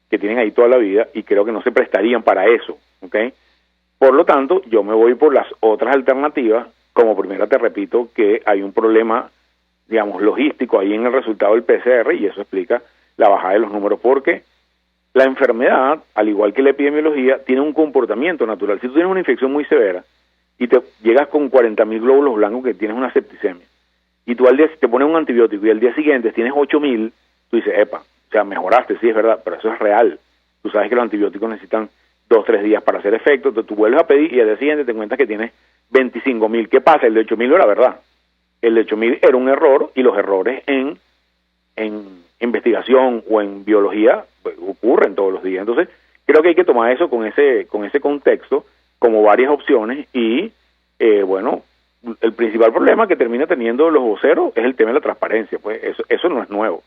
que tienen ahí toda la vida, y creo que no se prestarían para eso, ¿ok? Por lo tanto, yo me voy por las otras alternativas. Como primera te repito que hay un problema, digamos, logístico ahí en el resultado del PCR, y eso explica la bajada de los números, porque la enfermedad, al igual que la epidemiología, tiene un comportamiento natural. Si tú tienes una infección muy severa y te llegas con 40.000 glóbulos blancos, que tienes una septicemia, y tú al día te pones un antibiótico y al día siguiente tienes 8.000, tú dices, epa, o sea, mejoraste, sí es verdad, pero eso es real. Tú sabes que los antibióticos necesitan 2-3 días para hacer efecto, entonces tú vuelves a pedir y al día siguiente te encuentras que tienes 25.000. ¿Qué pasa? El de 8.000 no era verdad. El de 8.000 era un error, y los errores en investigación o en biología pues, ocurren todos los días. Entonces, creo que hay que tomar eso con ese contexto, como varias opciones, y bueno, el principal problema que termina teniendo los voceros es el tema de la transparencia. Pues eso no es nuevo.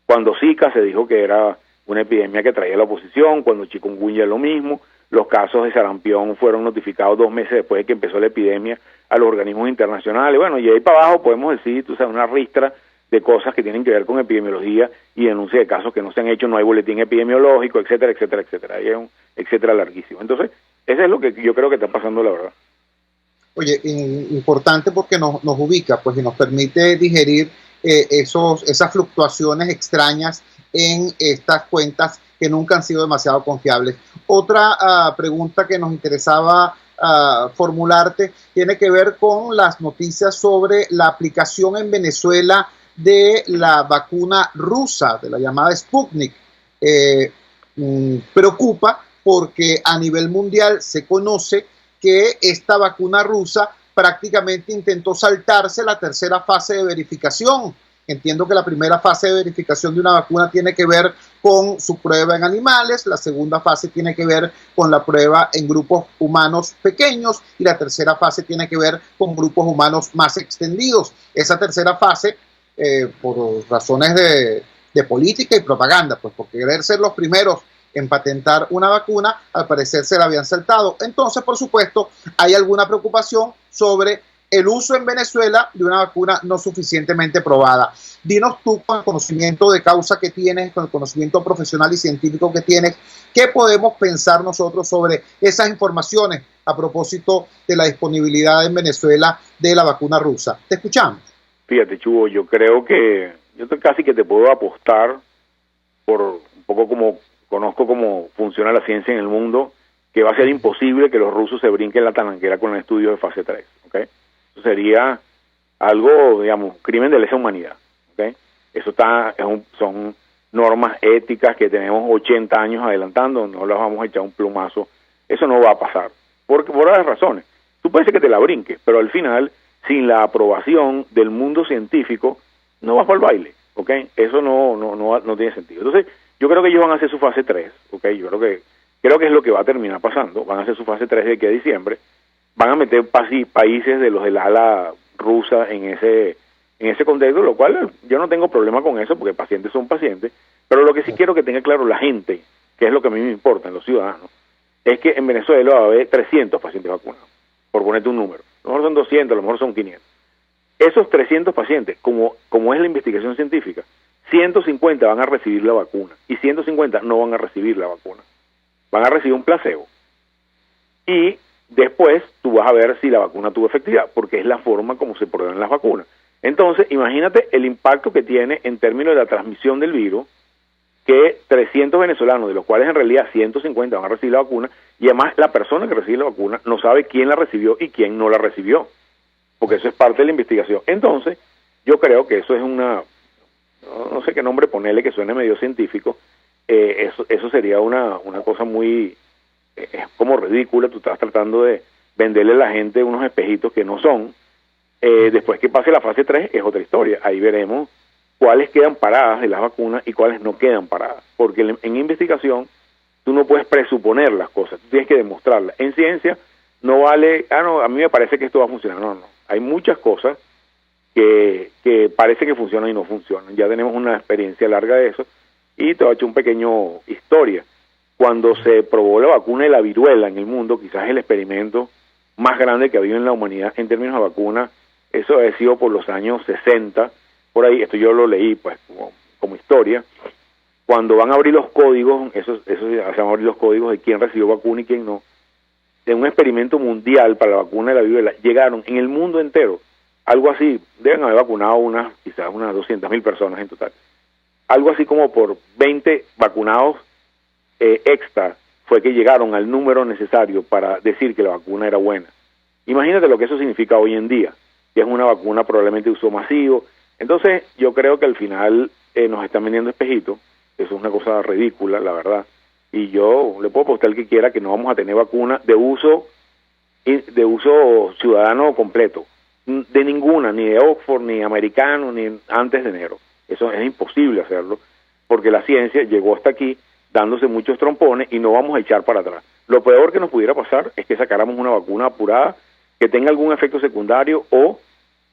Cuando Zika se dijo que era una epidemia que traía la oposición, cuando chikungunya lo mismo, los casos de sarampión fueron notificados 2 meses después de que empezó la epidemia a los organismos internacionales. Bueno, y ahí para abajo podemos decir, tú sabes, una ristra de cosas que tienen que ver con epidemiología y denuncia de casos que no se han hecho, no hay boletín epidemiológico, etcétera, etcétera, etcétera. Ahí es un etcétera larguísimo. Entonces, eso es lo que yo creo que está pasando, la verdad. Oye, importante porque nos ubica, pues, y nos permite digerir esas fluctuaciones extrañas en estas cuentas que nunca han sido demasiado confiables. Otra pregunta que nos interesaba formularte tiene que ver con las noticias sobre la aplicación en Venezuela de la vacuna rusa, de la llamada Sputnik. Preocupa porque a nivel mundial se conoce que esta vacuna rusa prácticamente intentó saltarse la tercera fase de verificación. Entiendo que la primera fase de verificación de una vacuna tiene que ver con su prueba en animales, la segunda fase tiene que ver con la prueba en grupos humanos pequeños, y la tercera fase tiene que ver con grupos humanos más extendidos. Esa tercera fase, por razones de política y propaganda, pues por querer ser los primeros en patentar una vacuna, al parecer se la habían saltado. Entonces, por supuesto, hay alguna preocupación sobre el uso en Venezuela de una vacuna no suficientemente probada. Dinos tú, con el conocimiento de causa que tienes, con el conocimiento profesional y científico que tienes, ¿qué podemos pensar nosotros sobre esas informaciones a propósito de la disponibilidad en Venezuela de la vacuna rusa? Te escuchamos. Fíjate, Chugo, yo creo que casi que te puedo apostar, por un poco como conozco cómo funciona la ciencia en el mundo, que va a ser imposible que los rusos se brinquen la talanquera con el estudio de fase 3, ¿ok? Eso sería algo, digamos, crimen de lesa humanidad, ¿ok? Eso son normas éticas que tenemos 80 años adelantando, no las vamos a echar un plumazo, eso no va a pasar, por varias razones. Tú puedes ser que te la brinques, pero al final, sin la aprobación del mundo científico, no vas para el baile, ¿ok? Eso no tiene sentido. Entonces, yo creo que ellos van a hacer su fase 3, ¿ok? Yo creo que es lo que va a terminar pasando. Van a hacer su fase 3 de aquí a diciembre. Van a meter países de los del ala rusa en ese contexto, lo cual yo no tengo problema con eso, porque pacientes son pacientes. Pero lo que sí quiero que tenga claro la gente, que es lo que a mí me importa, los ciudadanos, es que en Venezuela va a haber 300 pacientes vacunados, por ponerte un número. A lo mejor son 200, a lo mejor son 500. Esos 300 pacientes, como es la investigación científica, 150 van a recibir la vacuna y 150 no van a recibir la vacuna. Van a recibir un placebo. Y después tú vas a ver si la vacuna tuvo efectividad, porque es la forma como se prueban las vacunas. Entonces, imagínate el impacto que tiene en términos de la transmisión del virus, que 300 venezolanos, de los cuales en realidad 150 van a recibir la vacuna, y además la persona que recibe la vacuna no sabe quién la recibió y quién no la recibió, porque eso es parte de la investigación. Entonces, yo creo que eso es no sé qué nombre ponerle que suene medio científico, eso sería una cosa muy, es como ridícula. Tú estás tratando de venderle a la gente unos espejitos que no son. Después que pase la fase 3 es otra historia, ahí veremos cuáles quedan paradas de las vacunas y cuáles no quedan paradas, porque en investigación tú no puedes presuponer las cosas, tú tienes que demostrarlas. En ciencia no vale, a mí me parece que esto va a funcionar, no, hay muchas cosas que parece que funcionan y no funcionan. Ya tenemos una experiencia larga de eso, y te voy a echar un pequeño historia. Cuando se probó la vacuna de la viruela en el mundo, quizás el experimento más grande que ha habido en la humanidad en términos de vacuna, eso ha sido por los años 60, por ahí, esto yo lo leí pues como historia. Cuando van a abrir los códigos, eso se van a abrir los códigos de quién recibió vacuna y quién no, en un experimento mundial para la vacuna de la viruela, llegaron en el mundo entero, algo así, deben haber vacunado quizás unas 200.000 personas en total, algo así como por 20 vacunados extra fue que llegaron al número necesario para decir que la vacuna era buena. Imagínate lo que eso significa hoy en día, que es una vacuna probablemente de uso masivo. Entonces yo creo que al final nos están vendiendo espejitos. Eso es una cosa ridícula, la verdad, y yo le puedo apostar al que quiera que no vamos a tener vacuna de uso ciudadano completo, de ninguna, ni de Oxford, ni americano, ni antes de enero. Eso es imposible hacerlo, porque la ciencia llegó hasta aquí dándose muchos trompones y no vamos a echar para atrás. Lo peor que nos pudiera pasar es que sacáramos una vacuna apurada que tenga algún efecto secundario o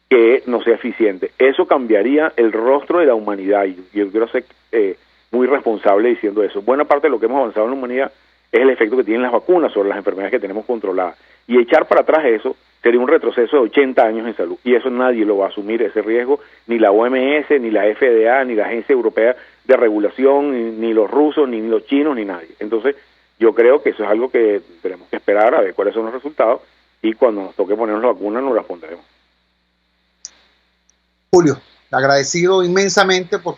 que no sea eficiente. Eso cambiaría el rostro de la humanidad, y yo quiero ser muy responsable diciendo eso. Buena parte de lo que hemos avanzado en la humanidad es el efecto que tienen las vacunas sobre las enfermedades que tenemos controladas. Y echar para atrás eso sería un retroceso de 80 años en salud. Y eso nadie lo va a asumir, ese riesgo, ni la OMS, ni la FDA, ni la Agencia Europea de Regulación, ni los rusos, ni los chinos, ni nadie. Entonces, yo creo que eso es algo que tenemos que esperar a ver cuáles son los resultados, y cuando nos toque ponernos la vacuna nos la pondremos. Julio, agradecido inmensamente por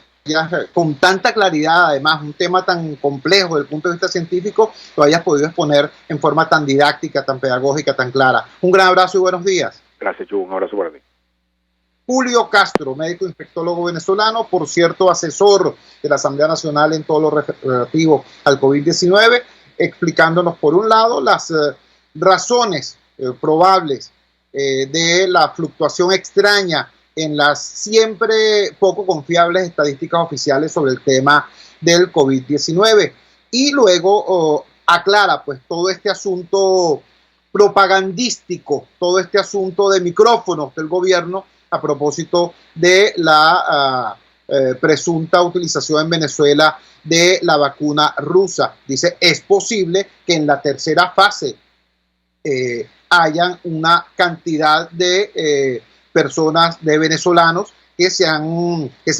con tanta claridad, además, un tema tan complejo desde el punto de vista científico, lo hayas podido exponer en forma tan didáctica, tan pedagógica, tan clara. Un gran abrazo y buenos días. Gracias, Chu, un abrazo para ti. Julio Castro, médico infectólogo venezolano, por cierto, asesor de la Asamblea Nacional en todo lo relativo al COVID-19, explicándonos, por un lado, las razones probables de la fluctuación extraña en las siempre poco confiables estadísticas oficiales sobre el tema del COVID-19. Y luego aclara pues todo este asunto propagandístico, todo este asunto de micrófonos del gobierno a propósito de la presunta utilización en Venezuela de la vacuna rusa. Dice, es posible que en la tercera fase hayan una cantidad de personas, de venezolanos que se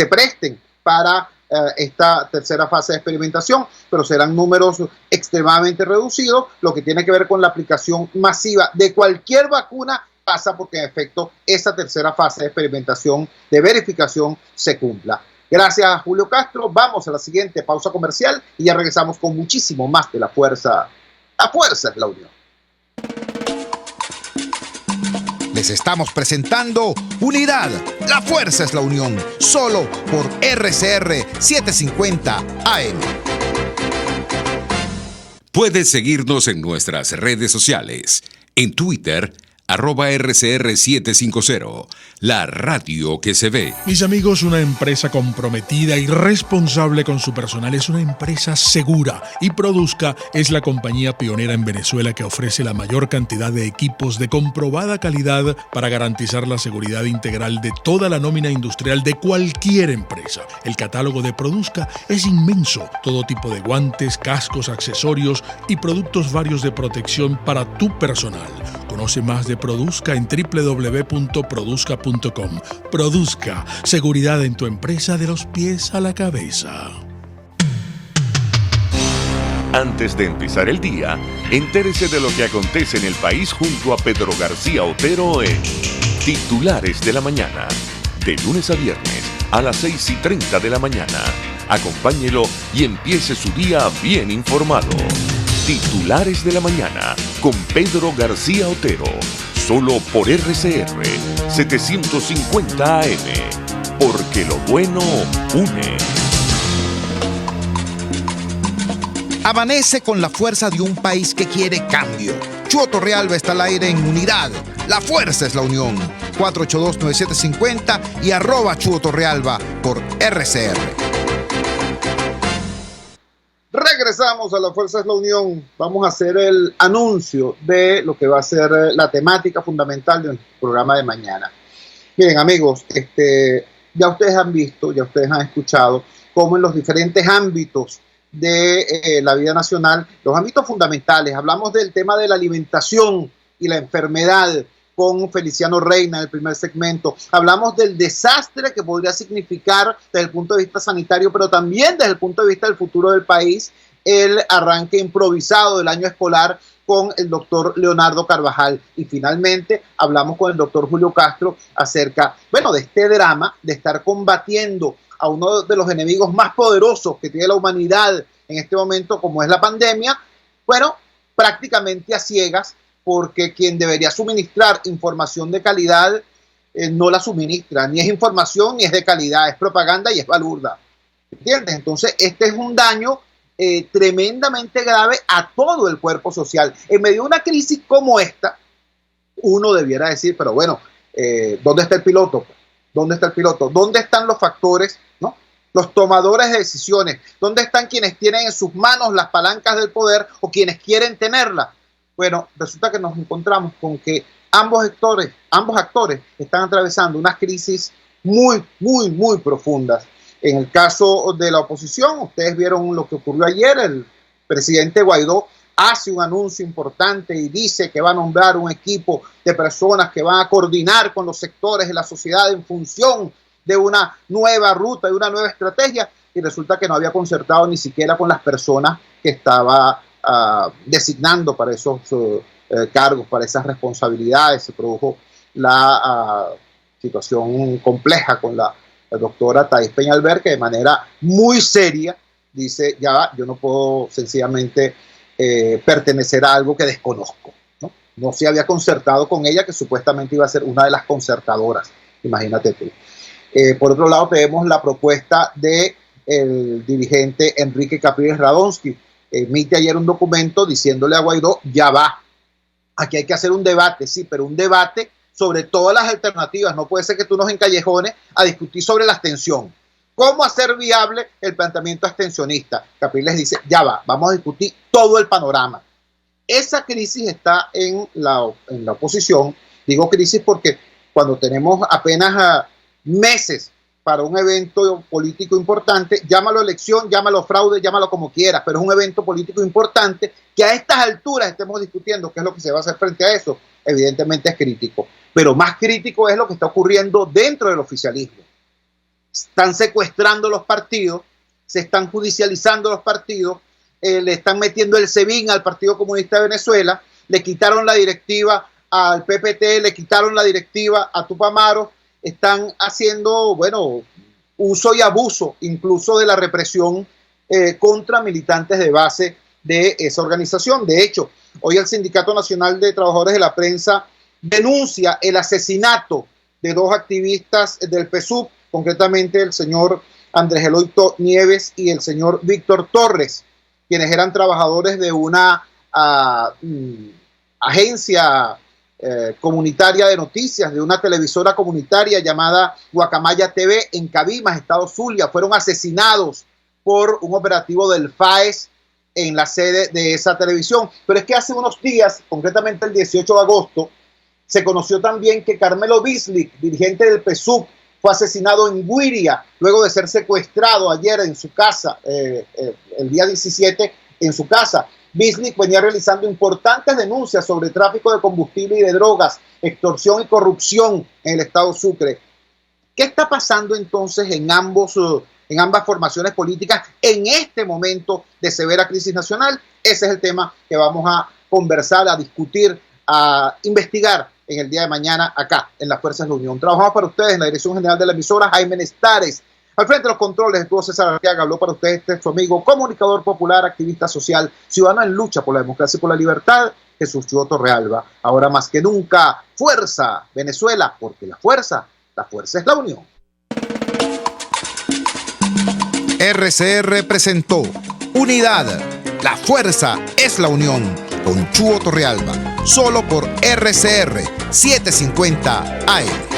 presten para esta tercera fase de experimentación, pero serán números extremadamente reducidos. Lo que tiene que ver con la aplicación masiva de cualquier vacuna pasa porque en efecto esa tercera fase de experimentación, de verificación, se cumpla. Gracias, Julio Castro. Vamos a la siguiente pausa comercial y ya regresamos con muchísimo más de La Fuerza. La Fuerza es la Unión. Les estamos presentando Unidad, la fuerza es la unión, solo por RCR 750 AM. Puedes seguirnos en nuestras redes sociales. En Twitter, @RCR750, la radio que se ve. Mis amigos, una empresa comprometida y responsable con su personal es una empresa segura, y Produzca es la compañía pionera en Venezuela que ofrece la mayor cantidad de equipos de comprobada calidad para garantizar la seguridad integral de toda la nómina industrial de cualquier empresa. El catálogo de Produzca es inmenso, todo tipo de guantes, cascos, accesorios y productos varios de protección para tu personal. Conoce más de Produzca en www.produzca.com. Produzca, seguridad en tu empresa de los pies a la cabeza. Antes de empezar el día, entérese de lo que acontece en el país junto a Pedro García Otero en Titulares de la Mañana. De lunes a viernes a las 6:30 de la mañana. Acompáñelo y empiece su día bien informado. Titulares de la Mañana con Pedro García Otero. Solo por RCR 750 AM. Porque lo bueno une. Amanece con la fuerza de un país que quiere cambio. Chuo Torrealba está al aire en Unidad. La fuerza es la unión. 482-9750 y @Chuo Torrealba por RCR. Regresamos a La Fuerza es la Unión. Vamos a hacer el anuncio de lo que va a ser la temática fundamental de nuestro programa de mañana. Miren, amigos, ya ustedes han visto, ya ustedes han escuchado cómo en los diferentes ámbitos de la vida nacional, los ámbitos fundamentales, hablamos del tema de la alimentación y la enfermedad con Feliciano Reina en el primer segmento, hablamos del desastre que podría significar desde el punto de vista sanitario, pero también desde el punto de vista del futuro del país, el arranque improvisado del año escolar con el doctor Leonardo Carvajal. Y finalmente hablamos con el doctor Julio Castro acerca, de este drama de estar combatiendo a uno de los enemigos más poderosos que tiene la humanidad en este momento, como es la pandemia, prácticamente a ciegas, porque quien debería suministrar información de calidad no la suministra, ni es información ni es de calidad, es propaganda y es balurda. ¿Entiendes? Entonces, este es un daño tremendamente grave a todo el cuerpo social. En medio de una crisis como esta, uno debiera decir, pero ¿dónde está el piloto? ¿Dónde está el piloto? ¿Dónde están los factores, ¿no? Los tomadores de decisiones? ¿Dónde están quienes tienen en sus manos las palancas del poder o quienes quieren tenerlas? Bueno, resulta que nos encontramos con que ambos actores están atravesando unas crisis muy, muy, muy profundas. En el caso de la oposición, ustedes vieron lo que ocurrió ayer. El presidente Guaidó hace un anuncio importante y dice que va a nombrar un equipo de personas que van a coordinar con los sectores de la sociedad en función de una nueva ruta, de una nueva estrategia, y resulta que no había concertado ni siquiera con las personas que estaba designando para esos cargos, para esas responsabilidades. Se produjo la situación compleja con la doctora Thais Peñalver, que de manera muy seria dice, yo no puedo sencillamente pertenecer a algo que desconozco, ¿no? No se había concertado con ella, que supuestamente iba a ser una de las concertadoras, imagínate tú. Por otro lado, tenemos la propuesta del dirigente Enrique Capriles Radonsky. Emite ayer un documento diciéndole a Guaidó, aquí hay que hacer un debate, sí, pero un debate sobre todas las alternativas. No puede ser que tú nos encallejones a discutir sobre la abstención. ¿Cómo hacer viable el planteamiento abstencionista? Capriles dice, vamos a discutir todo el panorama. Esa crisis está en la oposición. Digo crisis porque cuando tenemos apenas meses para un evento político importante, llámalo elección, llámalo fraude, llámalo como quieras, pero es un evento político importante que a estas alturas estemos discutiendo qué es lo que se va a hacer frente a eso, evidentemente es crítico. Pero más crítico es lo que está ocurriendo dentro del oficialismo. Están secuestrando los partidos, se están judicializando los partidos, le están metiendo el SEBIN al Partido Comunista de Venezuela, le quitaron la directiva al PPT, le quitaron la directiva a Tupamaro, están haciendo, uso y abuso incluso de la represión contra militantes de base de esa organización. De hecho, hoy el Sindicato Nacional de Trabajadores de la Prensa denuncia el asesinato de dos activistas del PSUV, concretamente el señor Andrés Eloy Nieves y el señor Víctor Torres, quienes eran trabajadores de una agencia comunitaria de noticias, de una televisora comunitaria llamada Guacamaya TV en Cabimas, estado Zulia. Fueron asesinados por un operativo del FAES en la sede de esa televisión. Pero es que hace unos días, concretamente el 18 de agosto, se conoció también que Carmelo Bislick, dirigente del PSUV, fue asesinado en Güiria, luego de ser secuestrado ayer en su casa, el día 17, en su casa. Bislick venía realizando importantes denuncias sobre tráfico de combustible y de drogas, extorsión y corrupción en el estado Sucre. ¿Qué está pasando entonces en ambas formaciones políticas en este momento de severa crisis nacional? Ese es el tema que vamos a conversar, a discutir, a investigar en el día de mañana acá en las Fuerzas de la Unión. Trabajamos para ustedes en la dirección general de la emisora, Jaime Nestares. Al frente de los controles estuvo César Arteaga. Habló para ustedes su amigo, comunicador popular, activista social, ciudadano en lucha por la democracia y por la libertad, Jesús Chuo Torrealba. Ahora más que nunca, fuerza Venezuela, porque la fuerza es la unión. RCR presentó Unidad, la fuerza es la unión, con Chuo Torrealba, solo por RCR 750 AM.